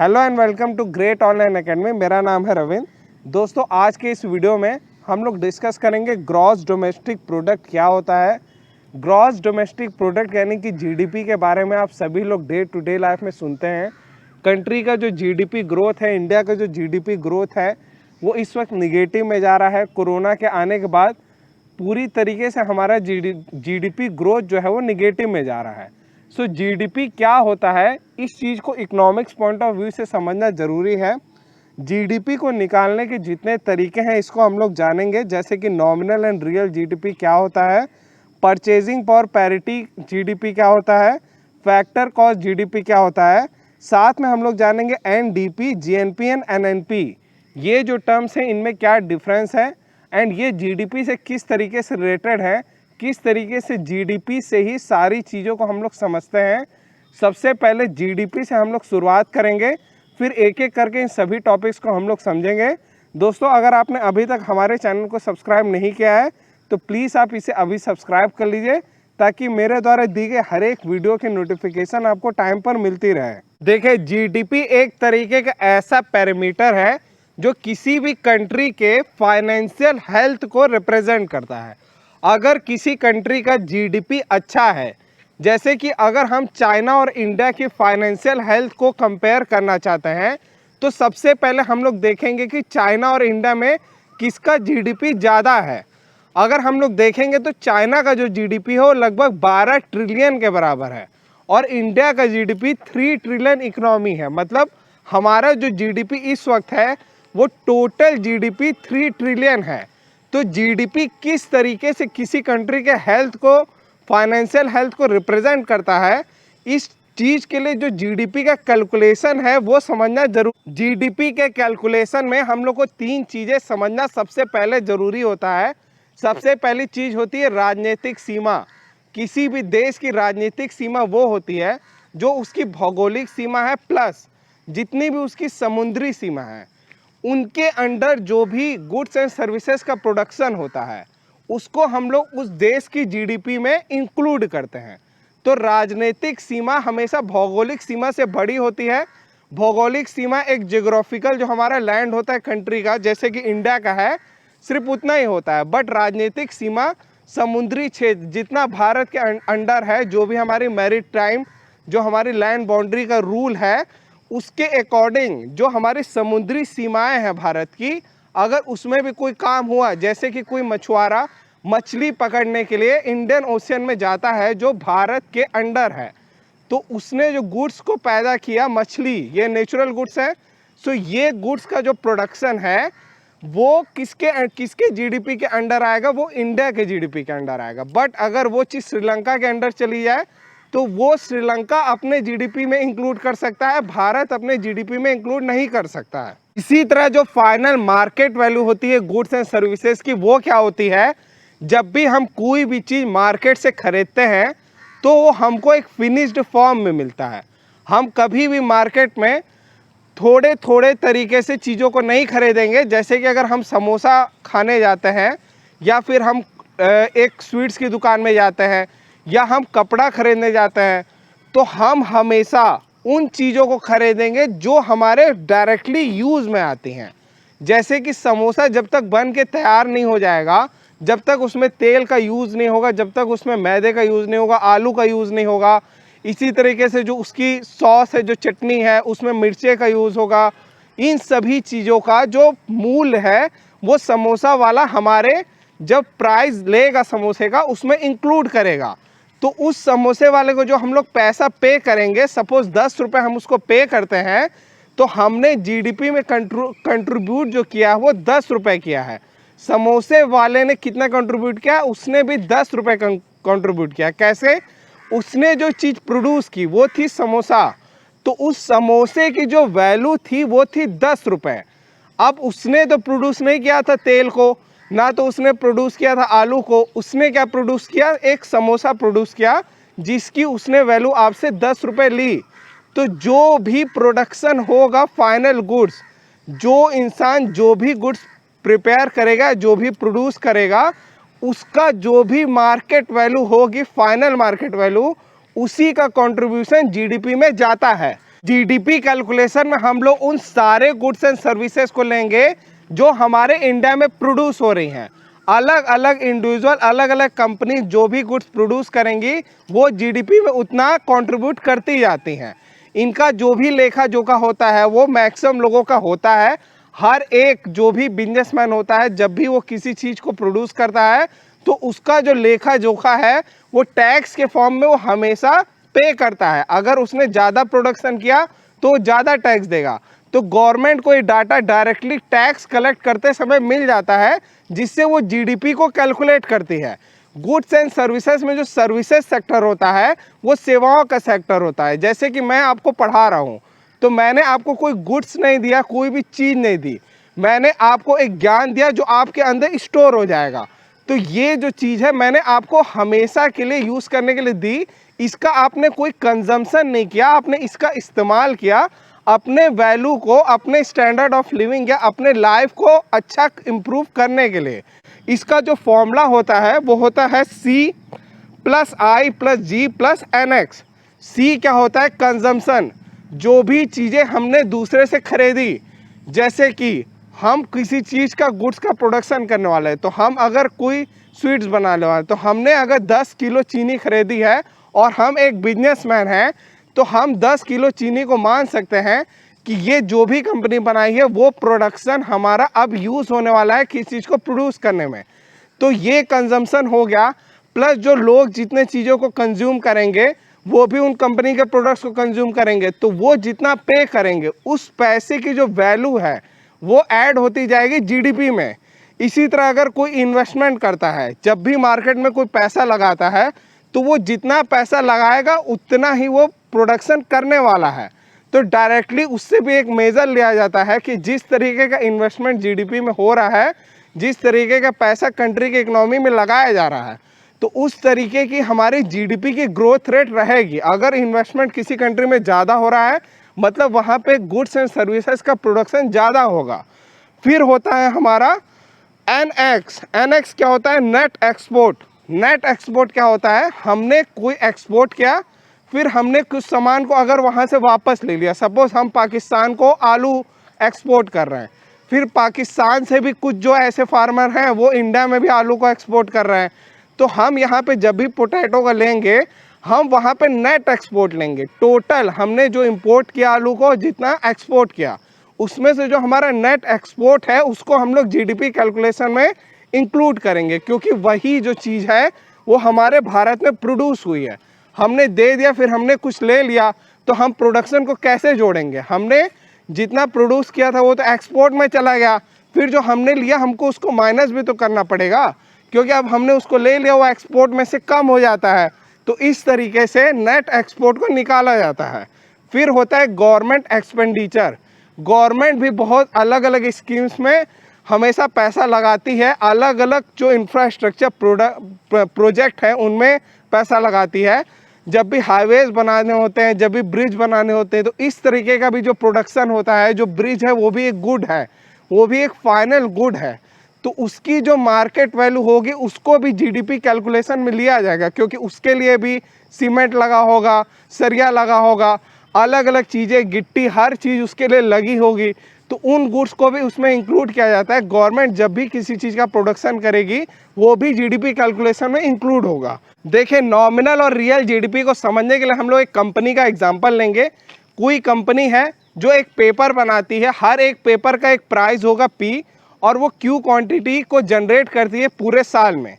Hello and welcome to great online academy. मेरा नाम है रविंद्र। दोस्तों, आज के इस वीडियो में हम लोग डिस्कस करेंगे ग्रॉस डोमेस्टिक प्रोडक्ट क्या होता है। ग्रॉस डोमेस्टिक प्रोडक्ट यानी कि जीडीपी के बारे में आप सभी लोग डे टू डे लाइफ में सुनते हैं। कंट्री का जो जीडीपी ग्रोथ है, इंडिया का जो जीडीपी ग्रोथ है, वो इस वक्त निगेटिव में जा रहा है। कोरोना के आने के बाद पूरी तरीके से हमारा जीडीपी ग्रोथ जो है वो निगेटिव में जा रहा है। सो जीडीपी क्या होता है, इस चीज़ को इकोनॉमिक्स पॉइंट ऑफ व्यू से समझना ज़रूरी है। जीडीपी को निकालने के जितने तरीके हैं इसको हम लोग जानेंगे, जैसे कि नॉमिनल एंड रियल जीडीपी क्या होता है, परचेजिंग पावर पैरिटी जीडीपी क्या होता है, फैक्टर कॉस्ट जीडीपी क्या होता है। साथ में हम लोग जानेंगे एनडीपी, जीएनपी एंड एनएनपी, ये जो टर्म्स हैं इनमें क्या डिफरेंस है एंड ये जीडीपी से किस तरीके से रिलेटेड है, किस तरीके से जीडीपी से ही सारी चीज़ों को हम लोग समझते हैं। सबसे पहले जीडीपी से हम लोग शुरुआत करेंगे, फिर एक एक करके इन सभी टॉपिक्स को हम लोग समझेंगे। दोस्तों, अगर आपने अभी तक हमारे चैनल को सब्सक्राइब नहीं किया है तो प्लीज़ आप इसे अभी सब्सक्राइब कर लीजिए, ताकि मेरे द्वारा दी गई हर एक वीडियो की नोटिफिकेशन आपको टाइम पर मिलती रहे। देखिए, जीडीपी एक तरीके का ऐसा पैरामीटर है जो किसी भी कंट्री के फाइनेंशियल हेल्थ को रिप्रेजेंट करता है। अगर किसी कंट्री का जीडीपी अच्छा है, जैसे कि अगर हम चाइना और इंडिया की फाइनेंशियल हेल्थ को कंपेयर करना चाहते हैं, तो सबसे पहले हम लोग देखेंगे कि चाइना और इंडिया में किसका जीडीपी ज़्यादा है। अगर हम लोग देखेंगे तो चाइना का जो जीडीपी है वो लगभग 12 ट्रिलियन के बराबर है और इंडिया का जीडीपी 3 ट्रिलियन इकोनॉमी है। मतलब हमारा जो जीडीपी इस वक्त है वो टोटल जीडीपी 3 ट्रिलियन है। तो जीडीपी किस तरीके से किसी कंट्री के हेल्थ को, फाइनेंशियल हेल्थ को रिप्रेजेंट करता है, इस चीज़ के लिए जो जीडीपी का कैलकुलेशन है वो समझना जरूर। जीडीपी के कैलकुलेशन में हम लोग को 3 चीज़ें समझना सबसे पहले ज़रूरी होता है। सबसे पहली चीज़ होती है राजनीतिक सीमा। किसी भी देश की राजनीतिक सीमा वो होती है जो उसकी भौगोलिक सीमा है प्लस जितनी भी उसकी समुद्री सीमा है, उनके अंडर जो भी गुड्स एंड सर्विसेज का प्रोडक्शन होता है उसको हम लोग उस देश की जीडीपी में इंक्लूड करते हैं। तो राजनीतिक सीमा हमेशा भौगोलिक सीमा से बड़ी होती है। भौगोलिक सीमा एक जियोग्राफिकल जो हमारा लैंड होता है कंट्री का, जैसे कि इंडिया का है, सिर्फ उतना ही होता है। बट राजनीतिक सीमा समुद्री क्षेत्र जितना भारत के अंडर है, जो भी हमारी मैरीटाइम जो हमारी लैंड बाउंड्री का रूल है, उसके अकॉर्डिंग जो हमारी समुद्री सीमाएं हैं भारत की, अगर उसमें भी कोई काम हुआ, जैसे कि कोई मछुआरा मछली पकड़ने के लिए इंडियन ओशियन में जाता है जो भारत के अंडर है, तो उसने जो गुड्स को पैदा किया, मछली ये नेचुरल गुड्स है। सो ये गुड्स का जो प्रोडक्शन है वो किसके जीडीपी के अंडर आएगा, वो इंडिया के जीडीपी के अंडर आएगा। बट अगर वो चीज़ श्रीलंका के अंडर चली जाए तो वो श्रीलंका अपने जीडीपी में इंक्लूड कर सकता है, भारत अपने जीडीपी में इंक्लूड नहीं कर सकता है। इसी तरह जो फाइनल मार्केट वैल्यू होती है गुड्स एंड सर्विसेज की, वो क्या होती है, जब भी हम कोई भी चीज़ मार्केट से खरीदते हैं तो वो हमको एक फिनिश्ड फॉर्म में मिलता है। हम कभी भी मार्केट में थोड़े थोड़े तरीके से चीज़ों को नहीं खरीदेंगे। जैसे कि अगर हम समोसा खाने जाते हैं या फिर हम एक स्वीट्स की दुकान में जाते हैं या हम कपड़ा खरीदने जाते हैं, तो हम हमेशा उन चीज़ों को खरीदेंगे जो हमारे डायरेक्टली यूज़ में आती हैं। जैसे कि समोसा जब तक बन के तैयार नहीं हो जाएगा, जब तक उसमें तेल का यूज़ नहीं होगा, जब तक उसमें मैदे का यूज़ नहीं होगा, आलू का यूज़ नहीं होगा, इसी तरीके से जो उसकी सॉस है, जो चटनी है, उसमें मिर्चे का यूज़ होगा, इन सभी चीज़ों का जो मूल है वो समोसा वाला हमारे जब प्राइस लेगा समोसे का उसमें इंक्लूड करेगा। तो उस समोसे वाले को जो हम लोग पैसा पे करेंगे, सपोज 10 रुपये हम उसको पे करते हैं, तो हमने जीडीपी में कंट्रीब्यूट जो किया वो 10 रुपये किया है। समोसे वाले ने कितना कंट्रीब्यूट किया, उसने भी 10 रुपये कंट्रीब्यूट किया। कैसे, उसने जो चीज़ प्रोड्यूस की वो थी समोसा, तो उस समोसे की जो वैल्यू थी वो थी 10 रुपये। अब उसने तो प्रोड्यूस नहीं किया था तेल को, ना तो उसने प्रोड्यूस किया था आलू को, उसने क्या प्रोड्यूस किया, एक समोसा प्रोड्यूस किया जिसकी उसने वैल्यू आपसे 10 रुपये ली। तो जो भी प्रोडक्शन होगा फाइनल गुड्स, जो इंसान जो भी गुड्स प्रिपेयर करेगा, जो भी प्रोड्यूस करेगा, उसका जो भी मार्केट वैल्यू होगी, फाइनल मार्केट वैल्यू, उसी का कंट्रीब्यूशन जीडीपी में जाता है। जीडीपी कैलकुलेशन में हम लोग उन सारे गुड्स एंड सर्विसेज को लेंगे जो हमारे इंडिया में प्रोड्यूस हो रही हैं। अलग अलग इंडिविजुअल अलग अलग कंपनी जो भी गुड्स प्रोड्यूस करेंगी वो जीडीपी में उतना कंट्रीब्यूट करती जाती हैं। इनका जो भी लेखा जोखा होता है वो मैक्सिमम लोगों का होता है। हर एक जो भी बिजनेसमैन होता है जब भी वो किसी चीज़ को प्रोड्यूस करता है तो उसका जो लेखा जोखा है वो टैक्स के फॉर्म में वो हमेशा पे करता है। अगर उसने ज़्यादा प्रोडक्शन किया तो ज़्यादा टैक्स देगा। तो गवर्नमेंट को ये डाटा डायरेक्टली टैक्स कलेक्ट करते समय मिल जाता है जिससे वो जीडीपी को कैलकुलेट करती है। गुड्स एंड सर्विसेज में जो सर्विसेज सेक्टर होता है वो सेवाओं का सेक्टर होता है। जैसे कि मैं आपको पढ़ा रहा हूँ तो मैंने आपको कोई गुड्स नहीं दिया, कोई भी चीज़ नहीं दी, मैंने आपको एक ज्ञान दिया जो आपके अंदर स्टोर हो जाएगा। तो ये जो चीज़ है मैंने आपको हमेशा के लिए यूज़ करने के लिए दी। इसका आपने कोई कंजम्पशन नहीं किया, आपने इसका इस्तेमाल किया अपने वैल्यू को, अपने स्टैंडर्ड ऑफ लिविंग या अपने लाइफ को अच्छा इम्प्रूव करने के लिए। इसका जो फॉर्मूला होता है वो होता है C + I + G + NX। C क्या होता है? कंजम्पशन। जो भी चीज़ें हमने दूसरे से खरीदी, जैसे कि हम किसी चीज़ का गुड्स का प्रोडक्शन करने वाले हैं तो हम अगर कोई स्वीट्स बनाने वाले तो हमने अगर 10 किलो चीनी खरीदी है और हम एक बिजनेसमैन हैं तो हम 10 किलो चीनी को मान सकते हैं कि ये जो भी कंपनी बनाई है वो प्रोडक्शन हमारा अब यूज़ होने वाला है किसी चीज़ को प्रोड्यूस करने में। तो ये कंजम्पशन हो गया। प्लस जो लोग जितने चीज़ों को कंज्यूम करेंगे वो भी उन कंपनी के प्रोडक्ट्स को कंज्यूम करेंगे तो वो जितना पे करेंगे उस पैसे की जो वैल्यू है वो ऐड होती जाएगी जीडीपी में। इसी तरह अगर कोई इन्वेस्टमेंट करता है, जब भी मार्केट में कोई पैसा लगाता है तो वो जितना पैसा लगाएगा उतना ही वो प्रोडक्शन करने वाला है। तो डायरेक्टली उससे भी एक मेजर लिया जाता है कि जिस तरीके का इन्वेस्टमेंट जीडीपी में हो रहा है, जिस तरीके का पैसा कंट्री की इकोनॉमी में लगाया जा रहा है, तो उस तरीके की हमारी जीडीपी की ग्रोथ रेट रहेगी। अगर इन्वेस्टमेंट किसी कंट्री में ज़्यादा हो रहा है मतलब वहाँ पे गुड्स एंड सर्विसेज का प्रोडक्शन ज़्यादा होगा। फिर होता है हमारा NX। NX क्या होता है? Net export. नेट एक्सपोर्ट क्या होता है? हमने कोई एक्सपोर्ट किया, फिर हमने कुछ सामान को अगर वहाँ से वापस ले लिया। सपोज़ हम पाकिस्तान को आलू एक्सपोर्ट कर रहे हैं, फिर पाकिस्तान से भी कुछ जो ऐसे फार्मर हैं वो इंडिया में भी आलू को एक्सपोर्ट कर रहे हैं। तो हम यहाँ पे जब भी पोटैटो का लेंगे हम वहाँ पे नेट एक्सपोर्ट लेंगे। टोटल हमने जो इंपोर्ट किया आलू को, जितना एक्सपोर्ट किया, उसमें से जो हमारा नेट एक्सपोर्ट है उसको हम लोग जीडीपी कैलकुलेशन में इंक्लूड करेंगे, क्योंकि वही जो चीज़ है वो हमारे भारत में प्रोड्यूस हुई है। हमने दे दिया फिर हमने कुछ ले लिया तो हम प्रोडक्शन को कैसे जोड़ेंगे? हमने जितना प्रोड्यूस किया था वो तो एक्सपोर्ट में चला गया, फिर जो हमने लिया हमको उसको माइनस भी तो करना पड़ेगा, क्योंकि अब हमने उसको ले लिया वो एक्सपोर्ट में से कम हो जाता है। तो इस तरीके से नेट एक्सपोर्ट को निकाला जाता है। फिर होता है गवर्नमेंट एक्सपेंडिचर। गवर्नमेंट भी बहुत अलग अलग स्कीम्स में हमेशा पैसा लगाती है, अलग अलग जो इंफ्रास्ट्रक्चर प्रोजेक्ट हैं उनमें पैसा लगाती है। जब भी हाईवेज बनाने होते हैं, जब भी ब्रिज बनाने होते हैं, तो इस तरीके का भी जो प्रोडक्शन होता है, जो ब्रिज है वो भी एक गुड है, वो भी एक फाइनल गुड है। तो उसकी जो मार्केट वैल्यू होगी उसको भी जीडीपी कैलकुलेशन में लिया जाएगा, क्योंकि उसके लिए भी सीमेंट लगा होगा, सरिया लगा होगा, अलग अलग चीज़ें, गिट्टी, हर चीज़ उसके लिए लगी होगी। तो उन गुड्स को भी उसमें इंक्लूड किया जाता है। गवर्नमेंट जब भी किसी चीज़ का प्रोडक्शन करेगी वो भी जीडीपी कैलकुलेशन में इंक्लूड होगा। देखिए, नॉमिनल और रियल जीडीपी को समझने के लिए हम लोग एक कंपनी का एग्जांपल लेंगे। कोई कंपनी है जो एक पेपर बनाती है, हर एक पेपर का एक प्राइस होगा P, और वो Q क्वांटिटी को जनरेट करती है पूरे साल में।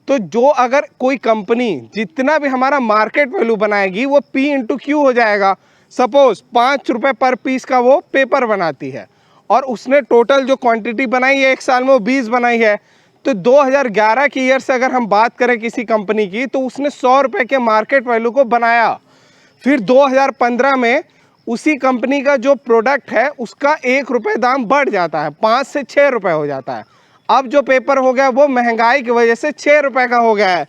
तो जो अगर कोई कंपनी जितना भी हमारा मार्केट वैल्यू बनाएगी वो P × Q हो जाएगा। सपोज 5 रुपये पर पीस का वो पेपर बनाती है और उसने टोटल जो क्वांटिटी बनाई है एक साल में वो 20 बनाई है। तो 2011 की ईयर से अगर हम बात करें किसी कंपनी की, तो उसने 100 रुपये के मार्केट वैल्यू को बनाया। फिर 2015 में उसी कंपनी का जो प्रोडक्ट है उसका 1 रुपये दाम बढ़ जाता है, 5 से 6 रुपये हो जाता है। अब जो पेपर हो गया वो महंगाई की वजह से 6 रुपये का हो गया है।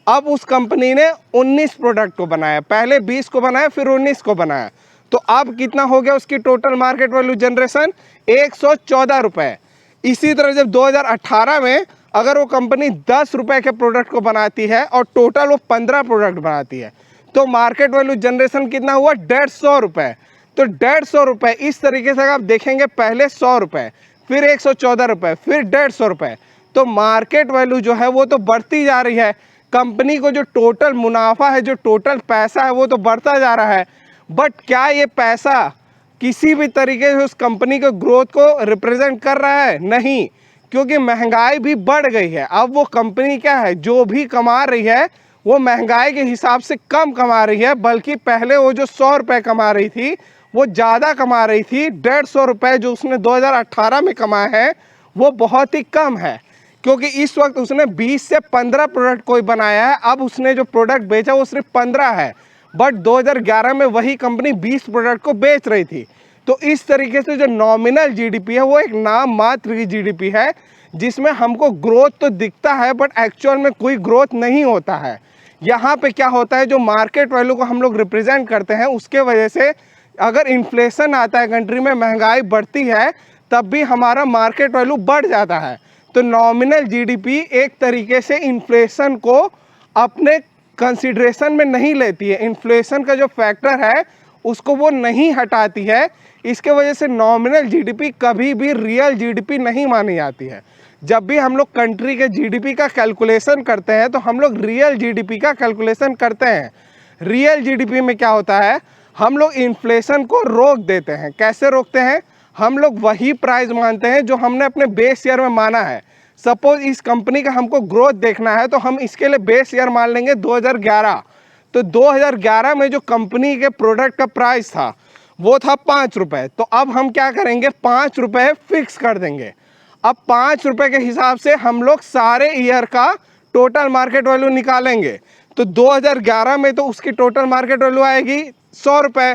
अब उस कंपनी ने 19 प्रोडक्ट को बनाया, पहले 20 को बनाया फिर 19 को बनाया। तो अब कितना हो गया उसकी टोटल मार्केट वैल्यू जनरेशन? 114 रुपये। इसी तरह जब 2018 में अगर वो कंपनी 10 रुपये के प्रोडक्ट को बनाती है और टोटल वो 15 प्रोडक्ट बनाती है, तो मार्केट वैल्यू जनरेशन कितना हुआ? 150 रुपये। तो 150 रुपये इस तरीके से आप देखेंगे, पहले 100 रुपये, फिर 114 रुपये, फिर 150 रुपये, तो मार्केट वैल्यू जो है वो तो बढ़ती जा रही है। कंपनी को जो टोटल मुनाफा है, जो टोटल पैसा है, वो तो बढ़ता जा रहा है। बट क्या ये पैसा किसी भी तरीके से उस कंपनी के ग्रोथ को रिप्रेजेंट कर रहा है? नहीं, क्योंकि महंगाई भी बढ़ गई है। अब वो कंपनी क्या है, जो भी कमा रही है वो महंगाई के हिसाब से कम कमा रही है, बल्कि पहले वो जो 100 रुपये कमा रही थी वो ज़्यादा कमा रही थी। 150 रुपये जो उसने 2018 में कमाया है वो बहुत ही कम है, क्योंकि इस वक्त उसने 20 से 15 प्रोडक्ट कोई बनाया है। अब उसने जो प्रोडक्ट बेचा वो सिर्फ 15 है, बट 2011 में वही कंपनी 20 प्रोडक्ट को बेच रही थी। तो इस तरीके से जो नॉमिनल जीडीपी है वो एक नाम मात्र की जीडीपी है, जिसमें हमको ग्रोथ तो दिखता है बट एक्चुअल में कोई ग्रोथ नहीं होता है। यहाँ पे क्या होता है, जो मार्केट वैल्यू को हम लोग रिप्रेजेंट करते हैं उसके वजह से अगर इन्फ्लेशन आता है कंट्री में, महंगाई बढ़ती है, तब भी हमारा मार्केट वैल्यू बढ़ जाता है। तो नॉमिनल जीडीपी एक तरीके से इन्फ्लेशन को अपने कंसिडरेशन में नहीं लेती है। इन्फ्लेशन का जो फैक्टर है उसको वो नहीं हटाती है। इसके वजह से नॉमिनल जीडीपी कभी भी रियल जीडीपी नहीं मानी जाती है। जब भी हम लोग कंट्री के जीडीपी का कैलकुलेशन करते हैं तो हम लोग रियल जीडीपी का कैलकुलेशन करते हैं। रियल जीडीपी में क्या होता है, हम लोग इन्फ्लेशन को रोक देते हैं। कैसे रोकते हैं? हम लोग वही प्राइस मानते हैं जो हमने अपने बेस ईयर में माना है। सपोज इस कंपनी का हमको ग्रोथ देखना है तो हम इसके लिए बेस ईयर मान लेंगे 2011। तो 2011 में जो कंपनी के प्रोडक्ट का प्राइस था वो था 5 रुपये। तो अब हम क्या करेंगे, 5 रुपये फिक्स कर देंगे। अब 5 रुपये के हिसाब से हम लोग सारे ईयर का टोटल मार्केट वैल्यू निकालेंगे। तो 2011 में तो उसकी टोटल मार्केट वैल्यू आएगी 100 रुपये।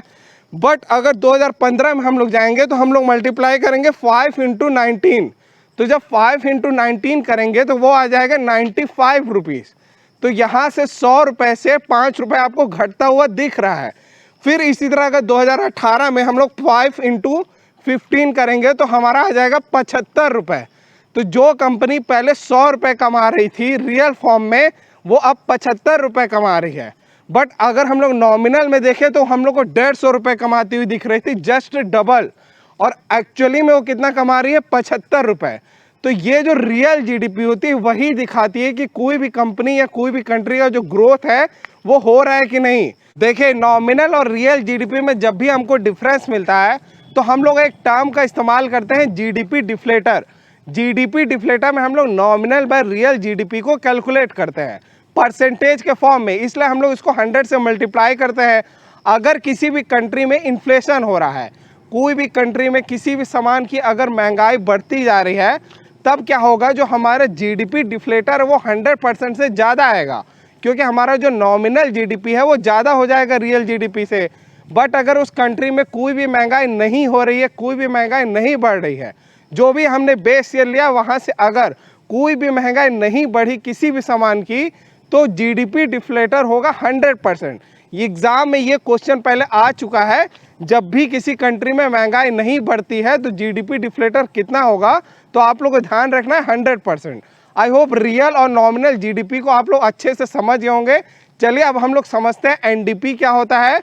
बट अगर 2015 में हम लोग जाएंगे तो हम लोग मल्टीप्लाई करेंगे 5 इंटू 19। तो जब 5 इंटू 19 करेंगे तो वो आ जाएगा 95 रुपीज़। तो यहाँ से 100 रुपये से 5 रुपये आपको घटता हुआ दिख रहा है। फिर इसी तरह अगर 2018 में हम लोग 5 इंटू 15 करेंगे तो हमारा आ जाएगा 75 रुपये। तो जो कंपनी पहले 100 रुपये कमा रही थी रियल फॉर्म में, वो अब 75 रुपये कमा रही है। बट अगर हम लोग नॉमिनल में देखें तो हम लोग को 150 रुपये कमाती हुई दिख रही थी, जस्ट डबल। और एक्चुअली में वो कितना कमा रही है, 75 रुपये। तो ये जो रियल जीडीपी होती है वही दिखाती है कि कोई भी कंपनी या कोई भी कंट्री का जो ग्रोथ है वो हो रहा है कि नहीं। देखिए, नॉमिनल और रियल जीडीपी में जब भी हमको डिफरेंस मिलता है तो हम लोग एक टर्म का इस्तेमाल करते हैं, जीडीपी डिफ्लेटर। जीडीपी डिफ्लेटर में हम लोग नॉमिनल बाय रियल जीडीपी को कैलकुलेट करते हैं परसेंटेज के फॉर्म में, इसलिए हम लोग इसको 100 से मल्टीप्लाई करते हैं। अगर किसी भी कंट्री में इन्फ्लेशन हो रहा है, कोई भी कंट्री में किसी भी सामान की अगर महंगाई बढ़ती जा रही है, तब क्या होगा, जो हमारा जीडीपी डिफ्लेटर है वो 100% से ज़्यादा आएगा, क्योंकि हमारा जो नॉमिनल जीडीपी है वो ज़्यादा हो जाएगा रियल जीडीपी से। बट अगर उस कंट्री में कोई भी महंगाई नहीं हो रही है, कोई भी महंगाई नहीं बढ़ रही है, जो भी हमने बेस ईयर लिया वहाँ से अगर कोई भी महंगाई नहीं बढ़ी किसी भी सामान की, तो जीडीपी डिफ्लेटर होगा 100%। एग्ज़ाम में ये क्वेश्चन पहले आ चुका है, जब भी किसी कंट्री में महंगाई नहीं बढ़ती है तो जीडीपी डिफ्लेटर कितना होगा, तो आप लोग को ध्यान रखना है 100%। आई होप रियल और नॉमिनल जीडीपी को आप लोग अच्छे से समझ गए होंगे। चलिए अब हम लोग समझते हैं एनडीपी क्या होता है,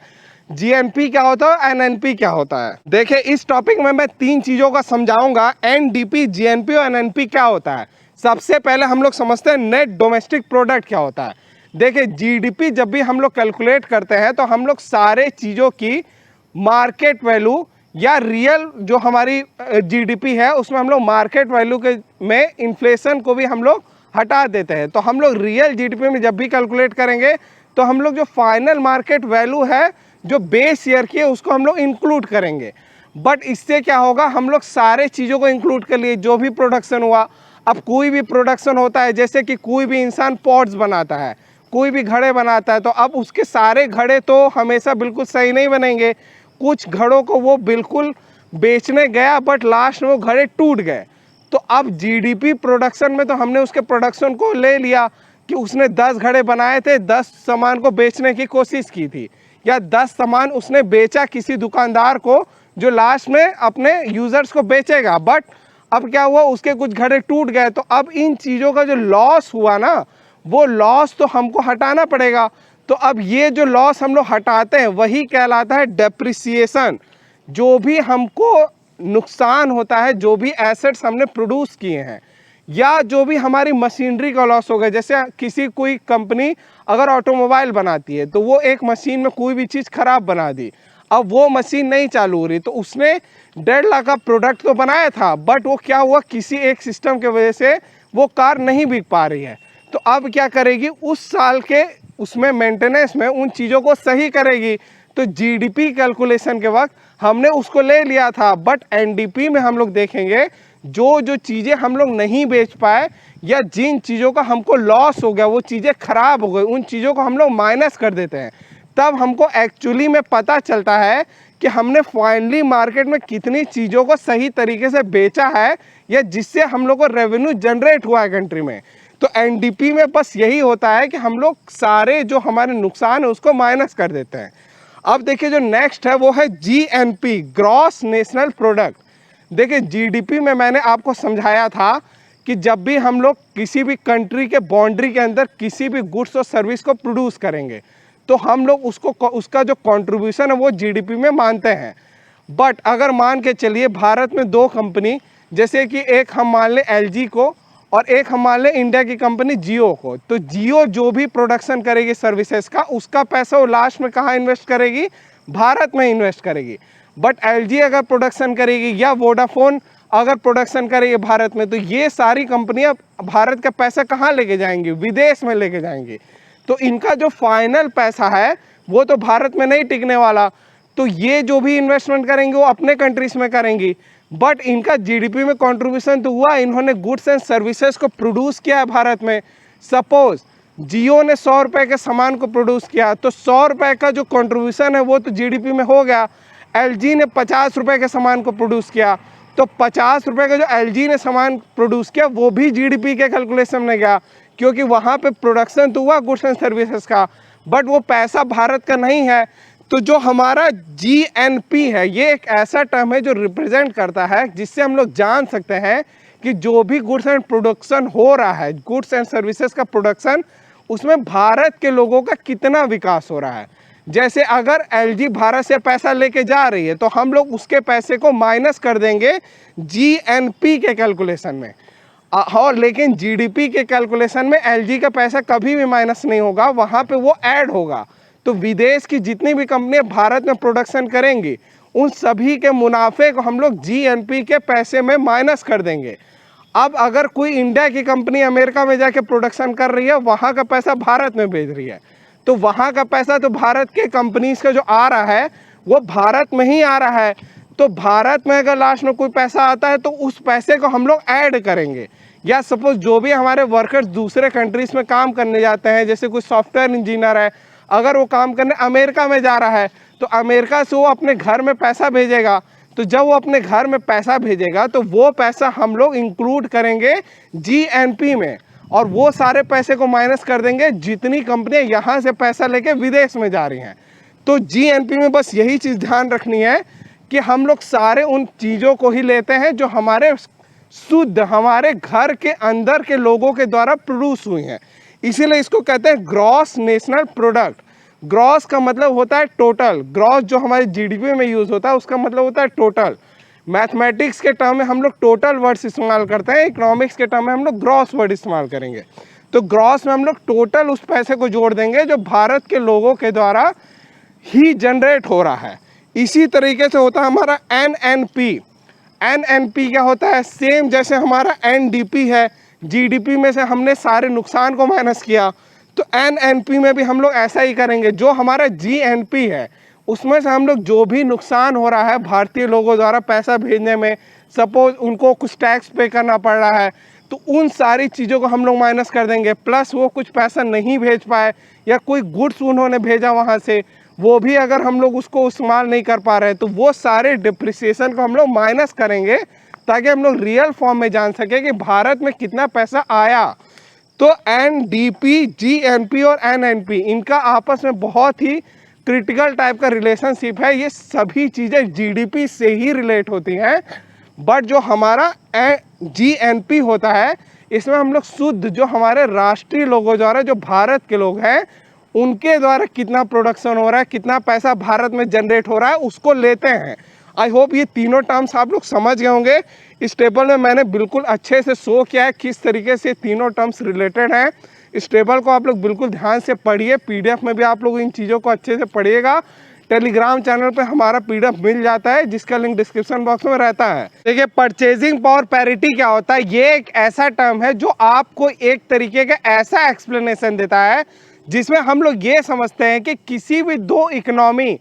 जीएनपी क्या होता है, एनएनपी क्या होता है। देखिए, इस टॉपिक में मैं 3 चीज़ों का समझाऊंगा, एनडीपी, जीएनपी और एनएनपी क्या होता है। सबसे पहले हम लोग समझते हैं नेट डोमेस्टिक प्रोडक्ट क्या होता है। देखिए, जीडीपी जब भी हम लोग कैलकुलेट करते हैं तो हम लोग सारे चीज़ों की मार्केट वैल्यू या रियल जो हमारी जीडीपी है उसमें हम लोग मार्केट वैल्यू के में इन्फ्लेशन को भी हम लोग हटा देते हैं। तो हम लोग रियल जीडीपी में जब भी कैलकुलेट करेंगे तो हम लोग जो फाइनल मार्केट वैल्यू है जो बेस ईयर की है उसको हम लोग इंक्लूड करेंगे। बट इससे क्या होगा, हम लोग सारे चीज़ों को इंक्लूड कर लिए, जो भी प्रोडक्शन हुआ। अब कोई भी प्रोडक्शन होता है, जैसे कि कोई भी इंसान पॉट्स बनाता है, कोई भी घड़े बनाता है, तो अब उसके सारे घड़े तो हमेशा बिल्कुल सही नहीं बनेंगे। कुछ घड़ों को वो बिल्कुल बेचने गया बट लास्ट में वो घड़े टूट गए। तो अब जीडीपी प्रोडक्शन में तो हमने उसके प्रोडक्शन को ले लिया कि उसने 10 घड़े बनाए थे, 10 सामान को बेचने की कोशिश की थी, या 10 सामान उसने बेचा किसी दुकानदार को जो लास्ट में अपने यूज़र्स को बेचेगा। बट अब क्या हुआ, उसके कुछ घड़े टूट गए। तो अब इन चीज़ों का जो लॉस हुआ ना, वो लॉस तो हमको हटाना पड़ेगा। तो अब ये जो लॉस हम लोग हटाते हैं वही कहलाता है डेप्रिसिएशन। जो भी हमको नुकसान होता है, जो भी एसेट्स हमने प्रोड्यूस किए हैं, या जो भी हमारी मशीनरी का लॉस हो गया, जैसे कोई कंपनी अगर ऑटोमोबाइल बनाती है तो वो एक मशीन में कोई भी चीज़ खराब बना दी, अब वो मशीन नहीं चालू हो रही, तो उसने 1.5 लाख का प्रोडक्ट तो बनाया था, बट वो क्या हुआ, किसी एक सिस्टम के वजह से वो कार नहीं बिक पा रही है। तो अब क्या करेगी, उस साल के उसमें मेंटेनेंस में उन चीज़ों को सही करेगी। तो जीडीपी कैलकुलेशन के वक्त हमने उसको ले लिया था, बट एनडीपी में हम लोग देखेंगे जो जो चीज़ें हम लोग नहीं बेच पाए या जिन चीज़ों का हमको लॉस हो गया, वो चीज़ें खराब हो गई, उन चीज़ों को हम लोग माइनस कर देते हैं। तब हमको एक्चुअली में पता चलता है कि हमने फाइनली मार्केट में कितनी चीज़ों को सही तरीके से बेचा है या जिससे हम लोग को रेवेन्यू जनरेट हुआ है कंट्री में। तो एनडीपी में बस यही होता है कि हम लोग सारे जो हमारे नुकसान है उसको माइनस कर देते हैं। अब देखिए जो नेक्स्ट है वो है जीएनपी, ग्रॉस नेशनल प्रोडक्ट। देखिए जीडीपी में मैंने आपको समझाया था कि जब भी हम लोग किसी भी कंट्री के बाउंड्री के अंदर किसी भी गुड्स और सर्विस को प्रोड्यूस करेंगे तो हम लोग उसका जो कंट्रीब्यूशन है वो जीडीपी में मानते हैं। बट अगर मान के चलिए भारत में 2 कंपनी, जैसे कि एक हम मान लें एलजी को और एक हम मान लें इंडिया की कंपनी जियो को, तो जियो जो भी प्रोडक्शन करेगी सर्विसेज का, उसका पैसा वो लास्ट में कहाँ इन्वेस्ट करेगी, भारत में इन्वेस्ट करेगी। बट एलजी अगर प्रोडक्शन करेगी या वोडाफोन अगर प्रोडक्शन करेगी भारत में, तो ये सारी कंपनियां भारत का पैसा कहाँ लेके जाएंगी, विदेश में लेके जाएंगी। तो इनका जो फाइनल पैसा है वो तो भारत में नहीं टिकने वाला, तो ये जो भी इन्वेस्टमेंट करेंगे वो अपने कंट्रीज में करेंगी। बट इनका जीडीपी में कंट्रीब्यूशन तो हुआ, इन्होंने गुड्स एंड सर्विसेज को प्रोड्यूस किया है भारत में। सपोज जियो ने 100 रुपये के सामान को प्रोड्यूस किया, तो 100 रुपये का जो कंट्रीब्यूशन है वो तो जीडीपी में हो गया। एलजी ने 50 रुपये के सामान को प्रोड्यूस किया, तो 50 रुपये का जो एलजी ने सामान प्रोड्यूस किया वो भी जीडीपी के कैलकुलेशन में गया, क्योंकि वहाँ पे प्रोडक्शन तो हुआ गुड्स एंड सर्विसेज का, बट वो पैसा भारत का नहीं है। तो जो हमारा जीएनपी है ये एक ऐसा टर्म है जो रिप्रेजेंट करता है, जिससे हम लोग जान सकते हैं कि जो भी गुड्स एंड प्रोडक्शन हो रहा है, गुड्स एंड सर्विसेज का प्रोडक्शन, उसमें भारत के लोगों का कितना विकास हो रहा है। जैसे अगर एलजी भारत से पैसा लेके जा रही है तो हम लोग उसके पैसे को माइनस कर देंगे जीएनपी के कैलकुलेशन में, और लेकिन जीडीपी के कैलकुलेशन में एलजी का पैसा कभी भी माइनस नहीं होगा, वहाँ पे वो ऐड होगा। तो विदेश की जितनी भी कंपनियां भारत में प्रोडक्शन करेंगी उन सभी के मुनाफे को हम लोग जीएनपी के पैसे में माइनस कर देंगे। अब अगर कोई इंडिया की कंपनी अमेरिका में जाके प्रोडक्शन कर रही है, वहाँ का पैसा भारत में भेज रही है, तो वहाँ का पैसा तो भारत के कंपनीज का जो आ रहा है वो भारत में ही आ रहा है। तो भारत में अगर लास्ट में कोई पैसा आता है तो उस पैसे को हम लोग ऐड करेंगे। या सपोज जो भी हमारे वर्कर्स दूसरे कंट्रीज में काम करने जाते हैं, जैसे कोई सॉफ्टवेयर इंजीनियर है, अगर वो काम करने अमेरिका में जा रहा है तो अमेरिका से वो अपने घर में पैसा भेजेगा, तो जब वो अपने घर में पैसा भेजेगा तो वो पैसा हम लोग इंक्लूड करेंगे जीएनपी में, और वो सारे पैसे को माइनस कर देंगे जितनी कंपनियां यहाँ से पैसा लेके विदेश में जा रही हैं। तो जीएनपी में बस यही चीज़ ध्यान रखनी है कि हम लोग सारे उन चीज़ों को ही लेते हैं जो हमारे शुद्ध हमारे घर के अंदर के लोगों के द्वारा प्रोड्यूस हुई हैं, इसीलिए इसको कहते हैं ग्रॉस नेशनल प्रोडक्ट। ग्रॉस का मतलब होता है टोटल, ग्रॉस जो हमारे जीडीपी में यूज़ होता है उसका मतलब होता है टोटल। मैथमेटिक्स के टर्म में हम लोग टोटल वर्ड्स इस्तेमाल करते हैं, इकोनॉमिक्स के टर्म में हम लोग ग्रॉस वर्ड इस्तेमाल करेंगे। तो ग्रॉस में हम लोग टोटल उस पैसे को जोड़ देंगे जो भारत के लोगों के द्वारा ही जनरेट हो रहा है। इसी तरीके से होता है हमारा एनएनपी। एनएनपी क्या होता है, सेम जैसे हमारा एनडीपी है, जीडीपी में से हमने सारे नुकसान को माइनस किया, तो एनएनपी में भी हम लोग ऐसा ही करेंगे। जो हमारा जीएनपी है उसमें से हम लोग जो भी नुकसान हो रहा है भारतीय लोगों द्वारा पैसा भेजने में, सपोज उनको कुछ टैक्स पे करना पड़ रहा है, तो उन सारी चीज़ों को हम लोग माइनस कर देंगे। प्लस वो कुछ पैसा नहीं भेज पाए या कोई गुड्स उन्होंने भेजा वहाँ से, वो भी अगर हम लोग उसको इस्तेमाल नहीं कर पा रहे तो वो सारे डिप्रिसिएशन को हम लोग माइनस करेंगे, ताकि हम लोग रियल फॉर्म में जान सके कि भारत में कितना पैसा आया। तो एनडीपी, जीएनपी और एनएनपी इनका आपस में बहुत ही क्रिटिकल टाइप का रिलेशनशिप है। ये सभी चीज़ें जीडीपी से ही रिलेट होती हैं, बट जो हमारा जीएनपी होता है इसमें हम लोग शुद्ध जो हमारे राष्ट्रीय लोगों द्वारा, जो भारत के लोग हैं, उनके द्वारा कितना प्रोडक्शन हो रहा है, कितना पैसा भारत में जनरेट हो रहा है, उसको लेते हैं। आई होप ये तीनों टर्म्स आप लोग समझ गए होंगे। इस टेबल में मैंने बिल्कुल अच्छे से शो किया है किस तरीके से तीनों टर्म्स रिलेटेड हैं। इस टेबल को आप लोग बिल्कुल ध्यान से पढ़िए, पीडीएफ में भी आप लोग इन चीज़ों को अच्छे से पढ़िएगा। टेलीग्राम चैनल पे हमारा पीडीएफ मिल जाता है जिसका लिंक डिस्क्रिप्शन बॉक्स में रहता है। देखिए परचेजिंग पावर पैरिटी क्या होता है, ये एक ऐसा टर्म है जो आपको एक तरीके का ऐसा एक्सप्लेनेशन देता है जिसमें हम लोग ये समझते हैं कि किसी भी दो इकोनॉमी,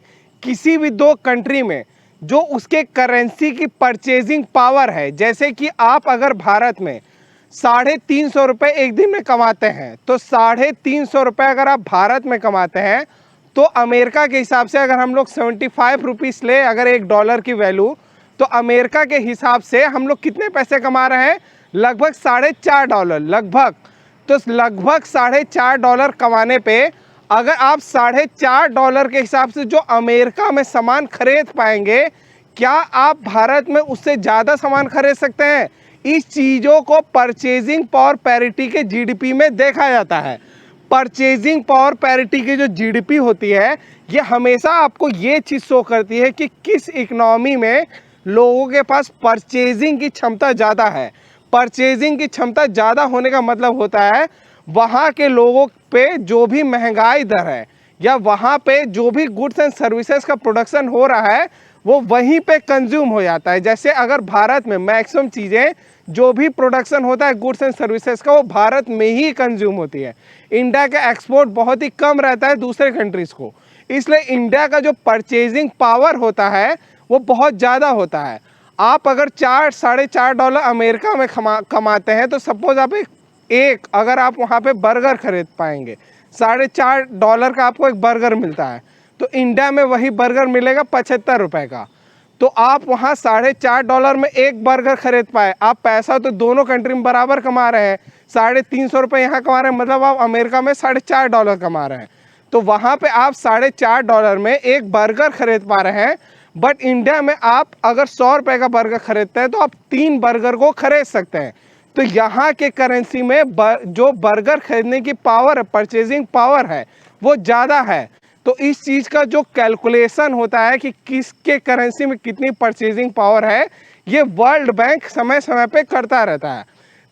किसी भी दो कंट्री में जो उसके करेंसी की परचेजिंग पावर है, जैसे कि आप अगर भारत में 350 रुपये एक दिन में कमाते हैं तो 350 रुपये अगर आप भारत में कमाते हैं तो अमेरिका के हिसाब से अगर हम लोग 75 रुपीज़ ले अगर $1 की वैल्यू, तो अमेरिका के हिसाब से हम लोग कितने पैसे कमा रहे हैं, लगभग $4.5 लगभग। तो लगभग $4.5 कमाने पे अगर आप $4.5 के हिसाब से जो अमेरिका में सामान खरीद पाएंगे, क्या आप भारत में उससे ज़्यादा सामान खरीद सकते हैं? इस चीज़ों को परचेजिंग पावर पैरिटी के जीडीपी में देखा जाता है। परचेजिंग पावर पैरिटी की जो जीडीपी होती है ये हमेशा आपको ये चीज़ शो करती है कि किस इकोनॉमी में लोगों के पास परचेजिंग की क्षमता ज़्यादा है। परचेजिंग की क्षमता ज़्यादा होने का मतलब होता है वहाँ के लोगों पे जो भी महंगाई दर है या वहाँ पे जो भी गुड्स एंड सर्विसेज का प्रोडक्शन हो रहा है वो वहीं पे कंज्यूम हो जाता है। जैसे अगर भारत में मैक्सिमम चीज़ें जो भी प्रोडक्शन होता है गुड्स एंड सर्विसेज का वो भारत में ही कंज्यूम होती है। इंडिया का एक्सपोर्ट बहुत ही कम रहता है दूसरे कंट्रीज़ को, इसलिए इंडिया का जो परचेजिंग पावर होता है वो बहुत ज़्यादा होता है। आप अगर $4-4.5 अमेरिका में कमाते हैं तो सपोज आप एक अगर आप वहाँ पे बर्गर खरीद पाएंगे, $4.5 का आपको एक बर्गर मिलता है, तो इंडिया में वही बर्गर मिलेगा 75 रुपये का। तो आप वहाँ $4.5 में एक बर्गर खरीद पाए, आप पैसा तो दोनों कंट्री में बराबर कमा रहे हैं। 350 रुपये यहाँ कमा रहे हैं, मतलब आप अमेरिका में $4.5 कमा रहे हैं, तो वहाँ पे आप $4.5 में एक बर्गर खरीद पा रहे हैं। बट इंडिया में आप अगर 100 रुपये का बर्गर खरीदते हैं तो आप 3 बर्गर को खरीद सकते हैं। तो यहाँ के करेंसी में जो बर्गर खरीदने की पावर है, परचेजिंग पावर है, वो ज़्यादा है। तो इस चीज़ का जो कैलकुलेशन होता है कि किसके करेंसी में कितनी परचेजिंग पावर है, ये वर्ल्ड बैंक समय समय पे करता रहता है।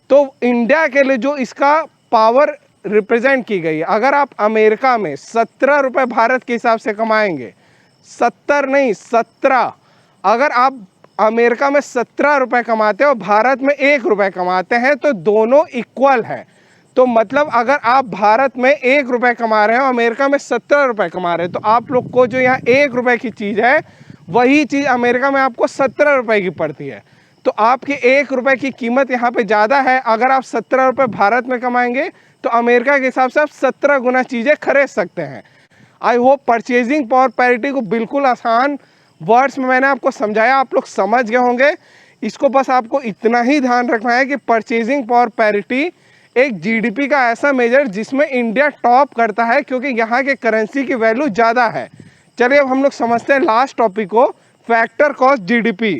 तो इंडिया के लिए जो इसका पावर रिप्रेजेंट की गई है, अगर आप अमेरिका में 17 रुपये भारत के हिसाब से कमाएंगे, 70 नहीं 17, अगर आप अमेरिका में 17 रुपये कमाते हैं और भारत में 1 रुपये कमाते हैं तो दोनों इक्वल है। तो मतलब अगर आप भारत में 1 रुपये कमा रहे हैं और अमेरिका में 17 रुपये कमा रहे हैं, तो आप लोग को जो यहाँ 1 रुपये की चीज़ है वही चीज़ अमेरिका में आपको 17 रुपये की पड़ती है। तो आपकी 1 रुपये की कीमत यहाँ पे ज़्यादा है। अगर आप 17 रुपये भारत में कमाएंगे तो अमेरिका के हिसाब से आप 17 गुना चीज़ें खरीद सकते हैं। I hope purchasing power parity को बिल्कुल आसान वर्ड्स में मैंने आपको समझाया, आप लोग समझ गए होंगे। इसको बस आपको इतना ही ध्यान रखना है कि परचेजिंग पावर पैरिटी एक जीडीपी का ऐसा मेजर जिसमें इंडिया टॉप करता है क्योंकि यहाँ के करेंसी की वैल्यू ज़्यादा है। चलिए अब हम लोग समझते हैं लास्ट टॉपिक को, फैक्टर कॉस्ट जीडीपी।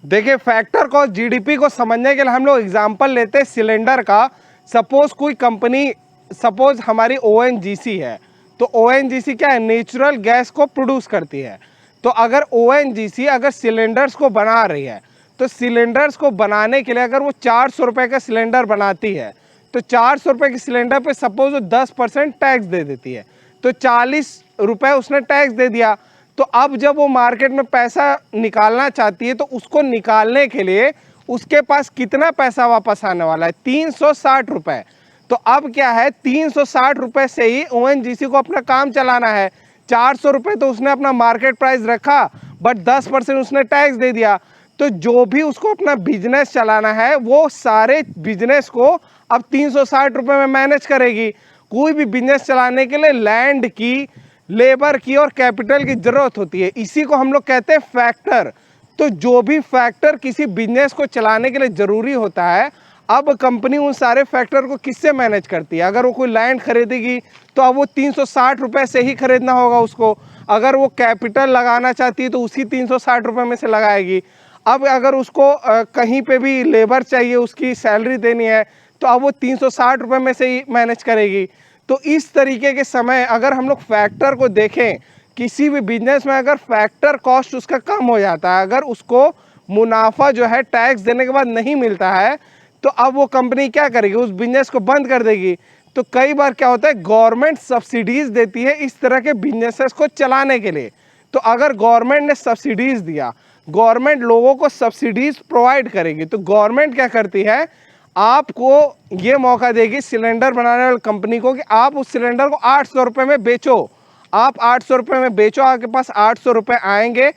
देखिए फैक्टर कॉस्ट जीडीपी को समझने के लिए हम लोग एग्जांपल लेते हैं सिलेंडर का। सपोज कोई कंपनी, सपोज हमारी ओएनजीसी है, तो ओएनजीसी क्या है, नेचुरल गैस को प्रोड्यूस करती है। तो अगर ओएनजीसी अगर सिलेंडर्स को बना रही है तो सिलेंडर्स को बनाने के लिए अगर वो 400 रुपये का सिलेंडर बनाती है तो 400 रुपये के सिलेंडर पे सपोज वो 10% टैक्स दे देती है, तो 40 रुपये उसने टैक्स दे दिया। तो अब जब वो मार्केट में पैसा निकालना चाहती है तो उसको निकालने के लिए उसके पास कितना पैसा वापस आने वाला है, 360 रुपये। तो अब क्या है, 360 रुपये से ही ओएनजीसी को अपना काम चलाना है। 400 रुपये तो उसने अपना मार्केट प्राइस रखा बट 10% उसने टैक्स दे दिया। तो जो भी उसको अपना बिजनेस चलाना है वो सारे बिजनेस को अब 360 रुपये में मैनेज करेगी। कोई भी बिजनेस चलाने के लिए लैंड की, लेबर की और कैपिटल की ज़रूरत होती है, इसी को हम लोग कहते हैं फैक्टर। तो जो भी फैक्टर किसी बिजनेस को चलाने के लिए ज़रूरी होता है, अब कंपनी उन सारे फैक्टर को किससे मैनेज करती है। अगर वो कोई लैंड खरीदेगी तो अब वो 360 रुपये से ही खरीदना होगा उसको। अगर वो कैपिटल लगाना चाहती है तो उसी 360 रुपये में से लगाएगी। अब अगर उसको कहीं पे भी लेबर चाहिए, उसकी सैलरी देनी है, तो अब वो 360 रुपये में से ही मैनेज करेगी। तो इस तरीके के समय अगर हम लोग फैक्टर को देखें किसी भी बिजनेस में अगर फैक्टर कॉस्ट उसका कम हो जाता है, अगर उसको मुनाफा जो है टैक्स देने के बाद नहीं मिलता है, तो अब वो कंपनी क्या करेगी, उस बिजनेस को बंद कर देगी। तो कई बार क्या होता है, गवर्नमेंट सब्सिडीज़ देती है इस तरह के बिजनेसेस को चलाने के लिए। तो अगर गवर्नमेंट ने सब्सिडीज़ दिया, गवर्नमेंट लोगों को सब्सिडीज़ प्रोवाइड करेगी, तो गवर्नमेंट क्या करती है, आपको ये मौका देगी सिलेंडर बनाने वाली कंपनी को कि आप उस सिलेंडर को 800 रुपये में बेचो। आप 800 रुपये में बेचो, आपके पास 800 रुपये आएंगे।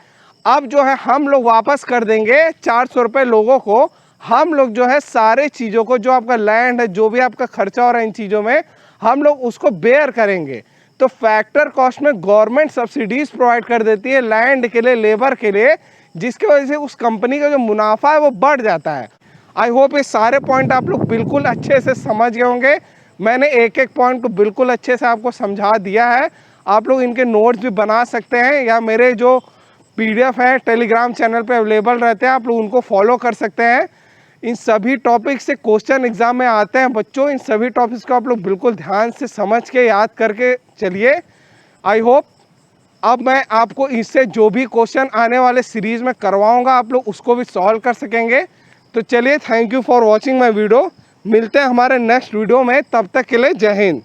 अब जो है हम लोग वापस कर देंगे 400 रुपये लोगों को। हम लोग जो है सारे चीज़ों को, जो आपका लैंड है, जो भी आपका खर्चा हो रहा है इन चीज़ों में, हम लोग उसको बेयर करेंगे। तो फैक्टर कॉस्ट में गवर्नमेंट सब्सिडीज़ प्रोवाइड कर देती है लैंड के लिए, लेबर के लिए, जिसकी वजह से उस कंपनी का जो मुनाफा है वो बढ़ जाता है। आई होप ये सारे पॉइंट आप लोग बिल्कुल अच्छे से समझ गए होंगे। मैंने एक एक पॉइंट को बिल्कुल अच्छे से आपको समझा दिया है। आप लोग इनके नोट्स भी बना सकते हैं, या मेरे जो PDF है टेलीग्राम चैनल पे अवेलेबल रहते हैं, आप लोग उनको फॉलो कर सकते हैं। इन सभी टॉपिक से क्वेश्चन एग्जाम में आते हैं बच्चों। इन सभी टॉपिक्स को आप लोग बिल्कुल ध्यान से समझ के याद करके चलिए। आई होप अब मैं आपको इससे जो भी क्वेश्चन आने वाले सीरीज़ में करवाऊंगा, आप लोग उसको भी सॉल्व कर सकेंगे। तो चलिए, thank you for watching my video. मिलते हैं हमारे नेक्स्ट वीडियो में, तब तक के लिए जय हिंद।